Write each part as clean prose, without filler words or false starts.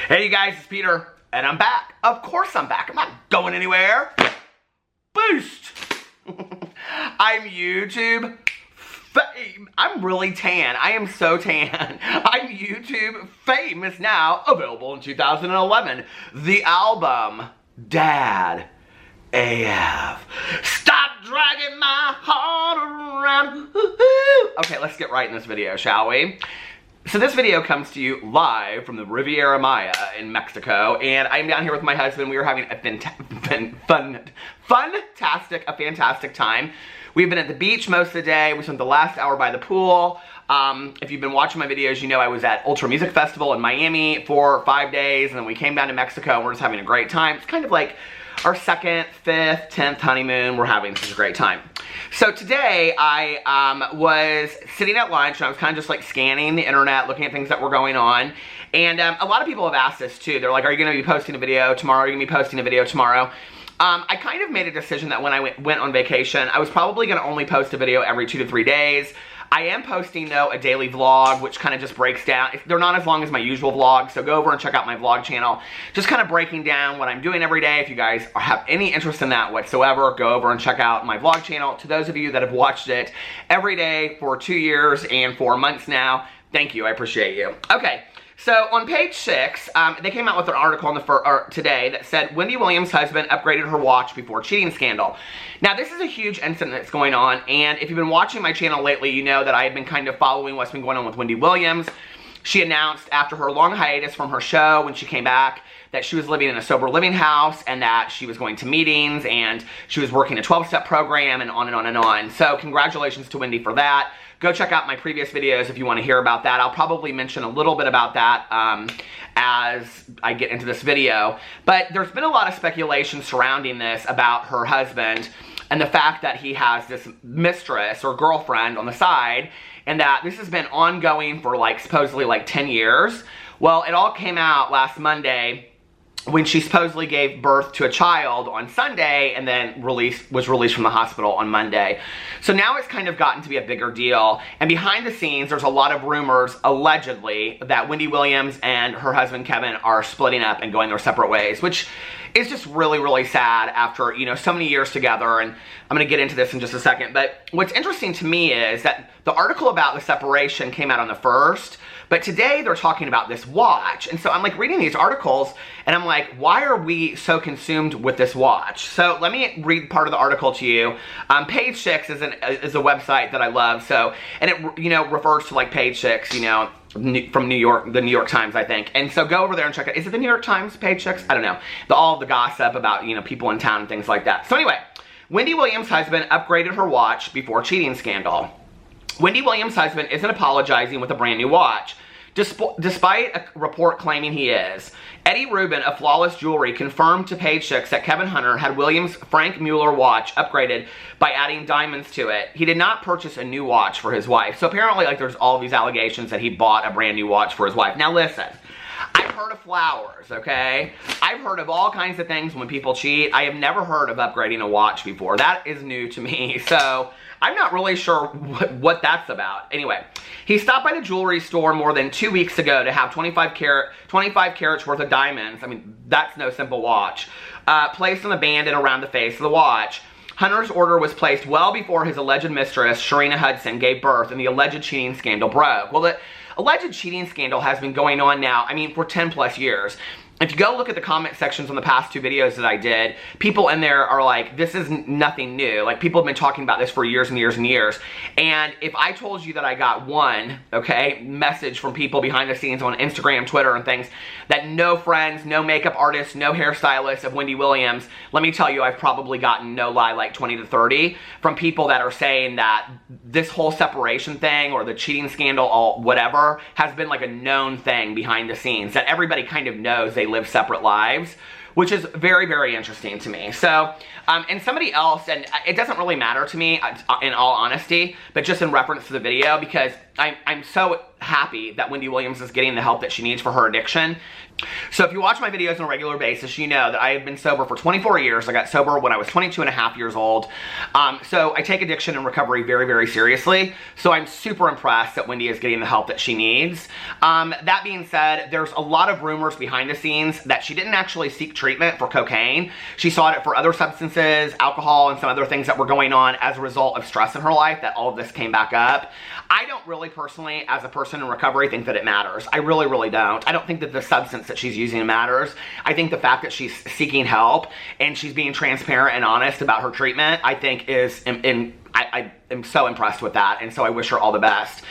Hey you guys, it's Peter, and I'm back. Of course I'm back. I'm not going anywhere. Boost! I'm YouTube fame. I'm really tan. I am so tan. I'm YouTube famous now. Available in 2011. The album, Dad AF. Stop dragging my heart around. Okay, let's get right in this video, shall we? So this video comes to you live from the Riviera Maya in Mexico, and I'm down here with my husband. We are having a fantastic time. We've been at the beach most of the day. We spent the last hour by the pool. If you've been watching my videos, you know I was at Ultra Music Festival in Miami for 5 days, and then we came down to Mexico, and we're just having a great time. It's kind of like our 2nd, 5th, 10th honeymoon. We're having such a great time. So today I was sitting at lunch, and I was kind of just like scanning the internet, looking at things that were going on. And a lot of people have asked this too. They're like, are you going to be posting a video tomorrow? Are you going to be posting a video tomorrow? I kind of made a decision that when I went on vacation, I was probably going to only post a video every 2 to 3 days. I am posting, though, a daily vlog, which kind of just breaks down. They're not as long as my usual vlogs, so go over and check out my vlog channel. Just kind of breaking down what I'm doing every day. If you guys have any interest in that whatsoever, go over and check out my vlog channel. To those of you that have watched it every day for 2 years and 4 months now, thank you. I appreciate you. Okay. So on page 6, they came out with an article today that said Wendy Williams' husband upgraded her watch before cheating scandal. Now this is a huge incident that's going on, and if you've been watching my channel lately, you know that I have been kind of following what's been going on with Wendy Williams. She announced after her long hiatus from her show, when she came back, that she was living in a sober living house, and that she was going to meetings, and she was working a 12-step program, and on and on and on. So congratulations to Wendy for that. Go check out my previous videos if you want to hear about that. I'll probably mention a little bit about that as I get into this video. But there's been a lot of speculation surrounding this about her husband and the fact that he has this mistress or girlfriend on the side, and that this has been ongoing for like supposedly like 10 years. Well, it all came out last Monday when she supposedly gave birth to a child on Sunday and then was released from the hospital on Monday. So now it's kind of gotten to be a bigger deal. And behind the scenes, there's a lot of rumors, allegedly, that Wendy Williams and her husband Kevin are splitting up and going their separate ways, which is just really, really sad after, you know, so many years together. And I'm going to get into this in just a second. But what's interesting to me is that the article about the separation came out on the 1st, but today they're talking about this watch. And so I'm like reading these articles and I'm like, why are we so consumed with this watch? So let me read part of the article to you. Page 6 is a website that I love. So, and it, you know, refers to like Page 6, you know, from New York, the New York Times, I think. And so go over there and check it. Is it the New York Times, Page 6? I don't know. All the gossip about, you know, people in town and things like that. So anyway, Wendy Williams' husband upgraded her watch before cheating scandal. Wendy Williams' husband isn't apologizing with a brand new watch, despite a report claiming he is. Eddie Rubin of Flawless Jewelry confirmed to Page 6 that Kevin Hunter had Williams' Frank Mueller watch upgraded by adding diamonds to it. He did not purchase a new watch for his wife. So apparently, like, there's all these allegations that he bought a brand new watch for his wife. Now listen, I've heard of flowers, okay? I've heard of all kinds of things when people cheat. I have never heard of upgrading a watch before. That is new to me. So I'm not really sure what that's about. Anyway, he stopped by the jewelry store more than 2 weeks ago to have 25 carats worth of diamonds. I mean, that's no simple watch. Placed on the band and around the face of the watch. Hunter's order was placed well before his alleged mistress, Sharina Hudson, gave birth and the alleged cheating scandal broke. Well, the alleged cheating scandal has been going on now, I mean, for 10 plus years. If you go look at the comment sections on the past 2 videos that I did, people in there are like, this is nothing new. Like, people have been talking about this for years and years and years. And if I told you that I got one, okay, message from people behind the scenes on Instagram, Twitter, and things, that no friends, no makeup artists, no hairstylists of Wendy Williams, let me tell you, I've probably gotten, no lie, like 20 to 30 from people that are saying that this whole separation thing or the cheating scandal or whatever has been like a known thing behind the scenes, that everybody kind of knows they live separate lives. which is very, very interesting to me. So, and somebody else, and it doesn't really matter to me in all honesty, but just in reference to the video, because I'm so happy that Wendy Williams is getting the help that she needs for her addiction. So if you watch my videos on a regular basis, you know that I have been sober for 24 years. I got sober when I was 22 and a half years old. So I take addiction and recovery very, very seriously. So I'm super impressed that Wendy is getting the help that she needs. That being said, there's a lot of rumors behind the scenes that she didn't actually seek treatment for cocaine. She sought it for other substances, alcohol, and some other things that were going on as a result of stress in her life, that all of this came back up. I don't really personally, as a person in recovery, think that it matters. I really, really don't. I don't think that the substance that she's using matters. I think the fact that she's seeking help and she's being transparent and honest about her treatment, I think is, I am so impressed with that, and so I wish her all the best.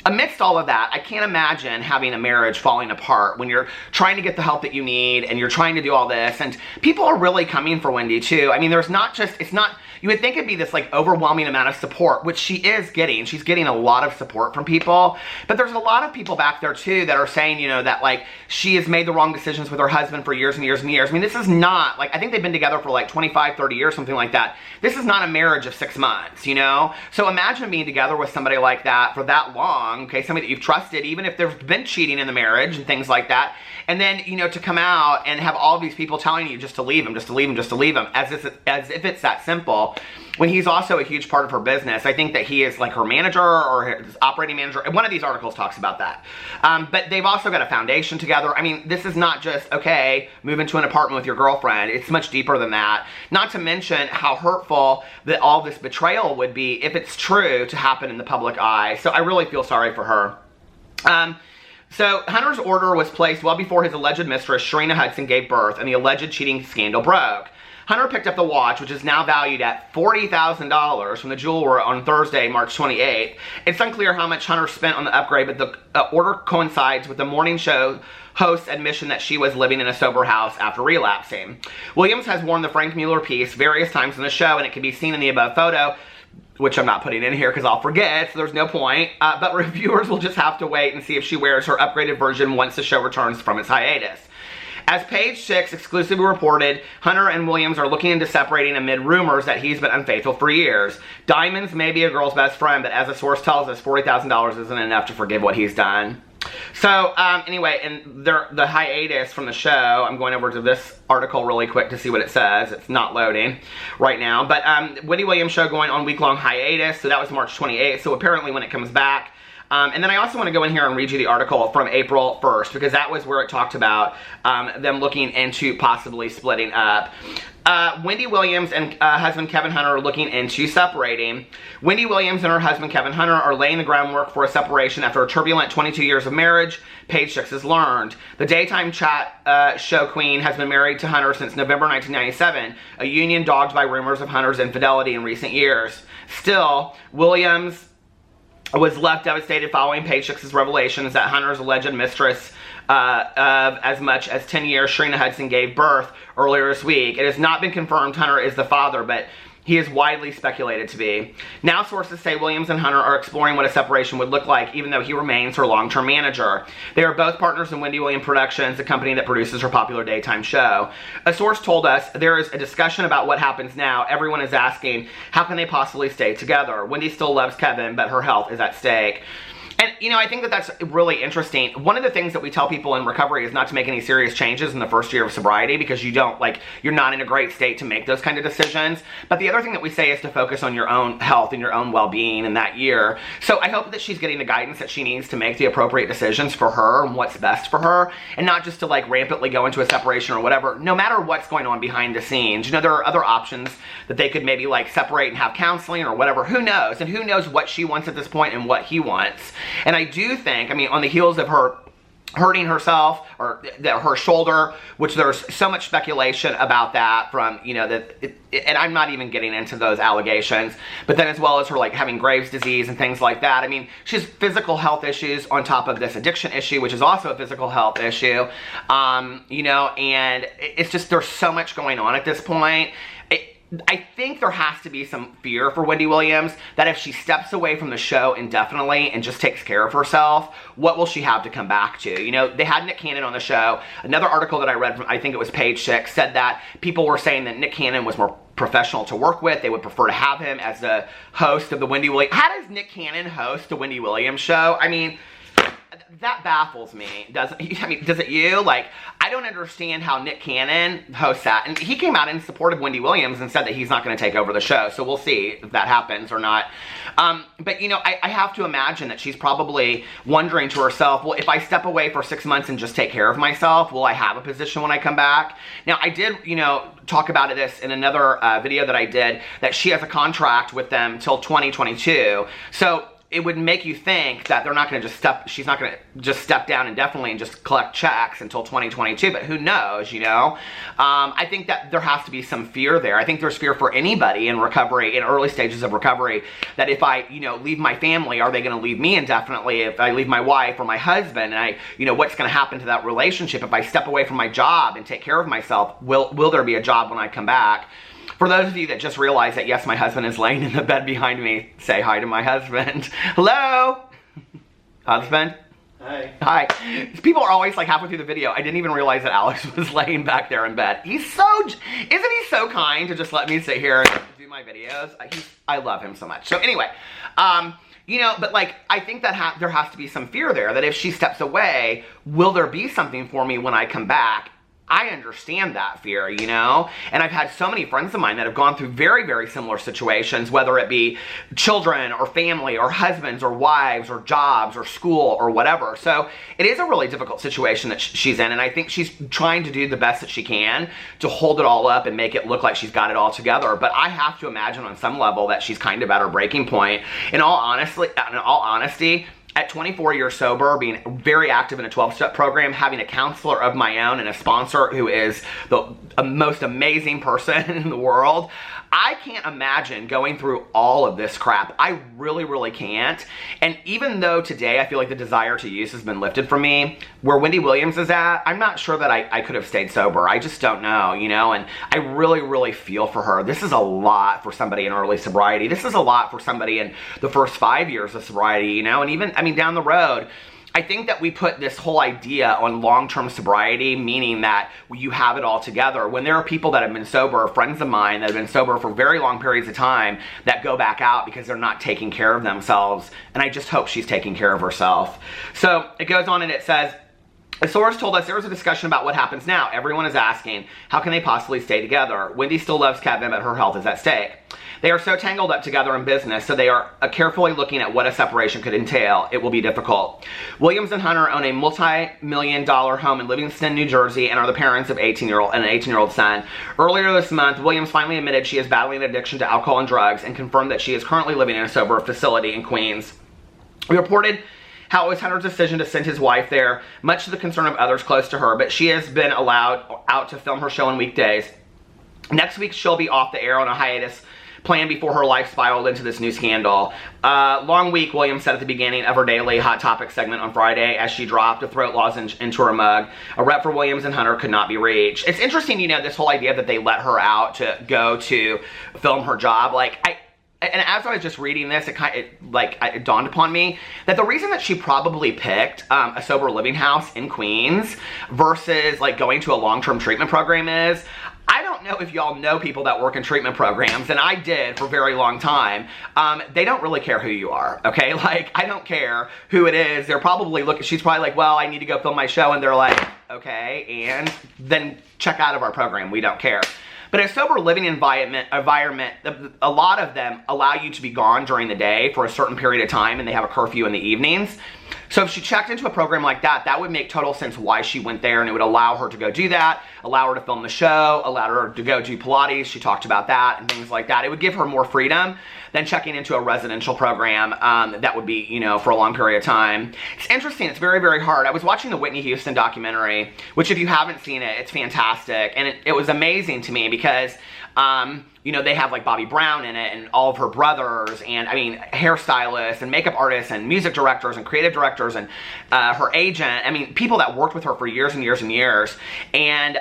Amidst all of that, I can't imagine having a marriage falling apart when you're trying to get the help that you need and you're trying to do all this, and people are really coming for Wendy too. I mean, there's not just, it's not, you would think it'd be this like overwhelming amount of support, which she is getting. She's getting a lot of support from people, but there's a lot of people back there too that are saying, you know, that like she has made the wrong decisions with her husband for years and years and years. I mean, this is not, like, I think they've been together for like 25, 30 years, something like that. This is not a marriage of 6 months, you know? So imagine being together with somebody like that for that long, okay, somebody that you've trusted, even if there's been cheating in the marriage and things like that, and then, you know, to come out and have all these people telling you just to leave him, just to leave him, just to leave him, as if it's that simple, when he's also a huge part of her business. I think that he is like her manager or his operating manager. One of these articles talks about that. But they've also got a foundation together. I mean, this is not just, okay, move into an apartment with your girlfriend. It's much deeper than that. Not to mention how hurtful that all this betrayal would be if it's true to happen in the public eye. So I really feel sorry for her. So Hunter's order was placed well before his alleged mistress, Sharina Hudson, gave birth and the alleged cheating scandal broke. Hunter picked up the watch, which is now valued at $40,000 from the jeweler on Thursday, March 28th. It's unclear how much Hunter spent on the upgrade, but the order coincides with the morning show host's admission that she was living in a sober house after relapsing. Williams has worn the Frank Mueller piece various times in the show, and it can be seen in the above photo, which I'm not putting in here because I'll forget, so there's no point. But reviewers will just have to wait and see if she wears her upgraded version once the show returns from its hiatus. As Page 6 exclusively reported, Hunter and Williams are looking into separating amid rumors that he's been unfaithful for years. Diamonds may be a girl's best friend, but as a source tells us, $40,000 isn't enough to forgive what he's done. So, anyway, in the hiatus from the show, I'm going over to this article really quick to see what it says. It's not loading right now. But Wendy Williams show going on week-long hiatus, so that was March 28th. So apparently when it comes back, and then I also want to go in here and read you the article from April 1st, because that was where it talked about them looking into possibly splitting up. Wendy Williams and husband Kevin Hunter are looking into separating. Wendy Williams and her husband Kevin Hunter are laying the groundwork for a separation after a turbulent 22 years of marriage, Page 6 has learned. The daytime chat show queen has been married to Hunter since November 1997, a union dogged by rumors of Hunter's infidelity in recent years. Still, Williams was left devastated following Page 6's revelations that Hunter's alleged mistress of as much as 10 years, Sharina Hudson, gave birth earlier this week. It has not been confirmed Hunter is the father, but he is widely speculated to be. Now sources say Williams and Hunter are exploring what a separation would look like, even though he remains her long-term manager. They are both partners in Wendy Williams Productions, the company that produces her popular daytime show. A source told us there is a discussion about what happens now. Everyone is asking, how can they possibly stay together? Wendy still loves Kevin, but her health is at stake. And, you know, I think that that's really interesting. One of the things that we tell people in recovery is not to make any serious changes in the first year of sobriety, because you don't, like, you're not in a great state to make those kind of decisions. But the other thing that we say is to focus on your own health and your own well-being in that year. So I hope that she's getting the guidance that she needs to make the appropriate decisions for her and what's best for her, and not just to, like, rampantly go into a separation or whatever, no matter what's going on behind the scenes. You know, there are other options that they could maybe, like, separate and have counseling or whatever. Who knows? And who knows what she wants at this point and what he wants. And I do think, I mean, on the heels of her hurting herself, or her shoulder, which there's so much speculation about that from, you know, and I'm not even getting into those allegations, but then as well as her, like, having Graves' disease and things like that. I mean, she has physical health issues on top of this addiction issue, which is also a physical health issue, you know, and it's just, there's so much going on at this point. I think there has to be some fear for Wendy Williams that if she steps away from the show indefinitely and just takes care of herself, what will she have to come back to? You know, they had Nick Cannon on the show. Another article that I read from, I think it was Page Six, said that people were saying that Nick Cannon was more professional to work with. They would prefer to have him as the host of the Wendy Williams. How does Nick Cannon host the Wendy Williams show? I mean, that baffles me. Does it you? Like, I don't understand how Nick Cannon hosts that. And he came out and supported Wendy Williams and said that he's not going to take over the show. So we'll see if that happens or not. But, you know, I have to imagine that she's probably wondering to herself, well, if I step away for 6 months and just take care of myself, will I have a position when I come back? Now, I did, you know, talk about this in another video that I did, that she has a contract with them till 2022. So it would make you think that they're not going to she's not going to just step down indefinitely and just collect checks until 2022, but who knows, you know? I think that there has to be some fear there. I think there's fear for anybody in recovery, in early stages of recovery, that if I, you know, leave my family, are they going to leave me indefinitely? If I leave my wife or my husband, and you know, what's going to happen to that relationship? If I step away from my job and take care of myself, will there be a job when I come back? For those of you that just realized that, yes, my husband is laying in the bed behind me, say hi to my husband. Hello? Husband? Hi. Hi. People are always like halfway through the video, I didn't even realize that Alex was laying back there in bed. Isn't he so kind to just let me sit here and do my videos? I love him so much. So anyway, you know, but like, I think that there has to be some fear there, that if she steps away, will there be something for me when I come back? I understand that fear, you know? And I've had so many friends of mine that have gone through very, very similar situations, whether it be children or family or husbands or wives or jobs or school or whatever. So it is a really difficult situation that she's in, and I think she's trying to do the best that she can to hold it all up and make it look like she's got it all together. But I have to imagine on some level that she's kind of at her breaking point. In all honesty, at 24 years sober, being very active in a 12-step program, having a counselor of my own and a sponsor who is the most amazing person in the world, I can't imagine going through all of this crap. I really, really can't. And even though today I feel like the desire to use has been lifted from me, where Wendy Williams is at, I'm not sure that I could have stayed sober. I just don't know, you know? And I really, really feel for her. This is a lot for somebody in early sobriety. This is a lot for somebody in the first 5 years of sobriety, you know? And even, I mean, down the road, I think that we put this whole idea on long-term sobriety, meaning that you have it all together, when there are people that have been sober, friends of mine that have been sober for very long periods of time, that go back out because they're not taking care of themselves. And I just hope she's taking care of herself. So it goes on and it says, a source told us there was a discussion about what happens now. Everyone is asking, how can they possibly stay together? Wendy still loves Kevin, but her health is at stake. They are so tangled up together in business, so they are carefully looking at what a separation could entail. It will be difficult. Williams and Hunter own a multi-million-dollar home in Livingston, New Jersey, and are the parents of an 18-year-old son. Earlier this month, Williams finally admitted she is battling an addiction to alcohol and drugs and confirmed that she is currently living in a sober facility in Queens. We reported how it was Hunter's decision to send his wife there, much to the concern of others close to her, but she has been allowed out to film her show on weekdays. Next week, she'll be off the air on a hiatus planned before her life spiraled into this new scandal. Long week, Williams said at the beginning of her daily Hot Topic segment on Friday as she dropped a throat lozenge into her mug. A rep for Williams and Hunter could not be reached. It's interesting, you know, this whole idea that they let her out to go to film her job. And as I was just reading this, it dawned upon me that the reason that she probably picked a sober living house in Queens versus like going to a long-term treatment program is, I don't know if y'all know people that work in treatment programs, and I did for a very long time. They don't really care who you are, okay? Like, I don't care who it is. They're probably she's probably like, well, I need to go film my show, and they're like, okay, and then check out of our program. We don't care. But a sober living environment, a lot of them allow you to be gone during the day for a certain period of time, and they have a curfew in the evenings. So if she checked into a program like that, that would make total sense why she went there, and it would allow her to go do that, allow her to film the show, allow her to go do Pilates. She talked about that and things like that. It would give her more freedom than checking into a residential program that would be, you know, for a long period of time. It's interesting. It's very, very hard. I was watching the Whitney Houston documentary, which if you haven't seen it, it's fantastic. And it was amazing to me because, you know, they have like Bobby Brown in it and all of her brothers, and I mean, hairstylists and makeup artists and music directors and creative directors and her agent. I mean, people that worked with her for years and years and years. And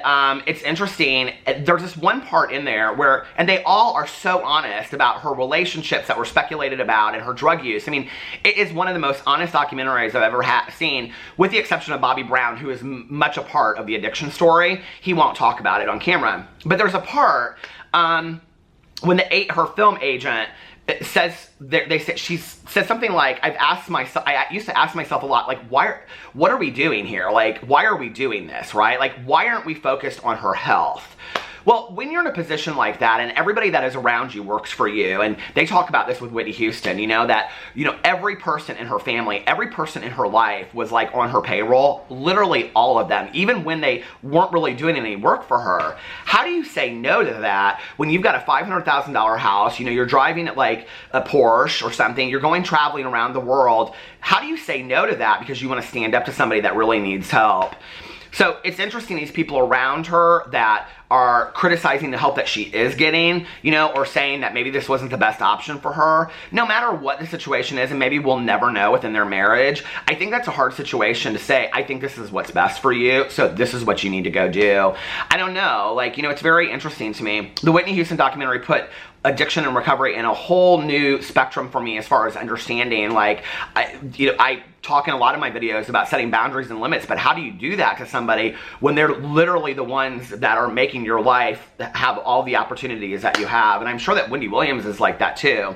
it's interesting, there's this one part in there where, and they all are so honest about her relationships that were speculated about and her drug use. I mean, it is one of the most honest documentaries I've ever seen, with the exception of Bobby Brown, who is much a part of the addiction story. He won't talk about it on camera. But there's a part when her film agent says, she says something like, I used to ask myself a lot, like, what are we doing here? Like, why are we doing this, right? Like, why aren't we focused on her health? Well, when you're in a position like that and everybody that is around you works for you, and they talk about this with Whitney Houston, you know, that, you know, every person in her family, every person in her life was like on her payroll, literally all of them, even when they weren't really doing any work for her. How do you say no to that when you've got a $500,000 house, you know, you're driving like a Porsche or something, you're going traveling around the world? How do you say no to that because you want to stand up to somebody that really needs help? So it's interesting, these people around her that are criticizing the help that she is getting, you know, or saying that maybe this wasn't the best option for her. No matter what the situation is, and maybe we'll never know within their marriage, I think that's a hard situation to say, I think this is what's best for you, so this is what you need to go do. I don't know, like, you know, it's very interesting to me. The Whitney Houston documentary put addiction and recovery in a whole new spectrum for me as far as understanding. Like, I talk in a lot of my videos about setting boundaries and limits, but how do you do that to somebody when they're literally the ones that are making your life have all the opportunities that you have? And I'm sure that Wendy Williams is like that too.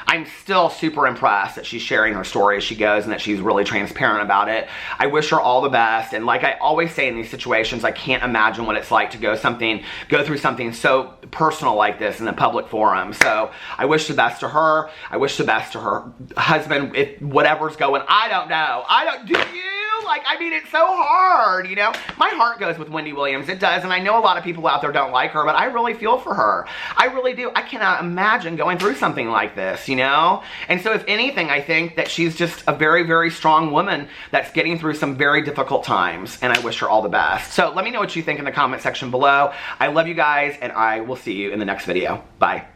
I'm still super impressed that she's sharing her story as she goes and that she's really transparent about it. I wish her all the best. And like I always say in these situations, I can't imagine what it's like to go through something so personal like this in a public forum. So I wish the best to her. I wish the best to her husband. If whatever's going, I don't know. Do you? Like, I mean, it's so hard, you know? My heart goes with Wendy Williams. It does. And I know a lot of people out there don't like her, but I really feel for her. I really do. I cannot imagine going through something like this, you know? And so if anything, I think that she's just a very, very strong woman that's getting through some very difficult times, and I wish her all the best. So let me know what you think in the comment section below. I love you guys, and I will see you in the next video. Bye.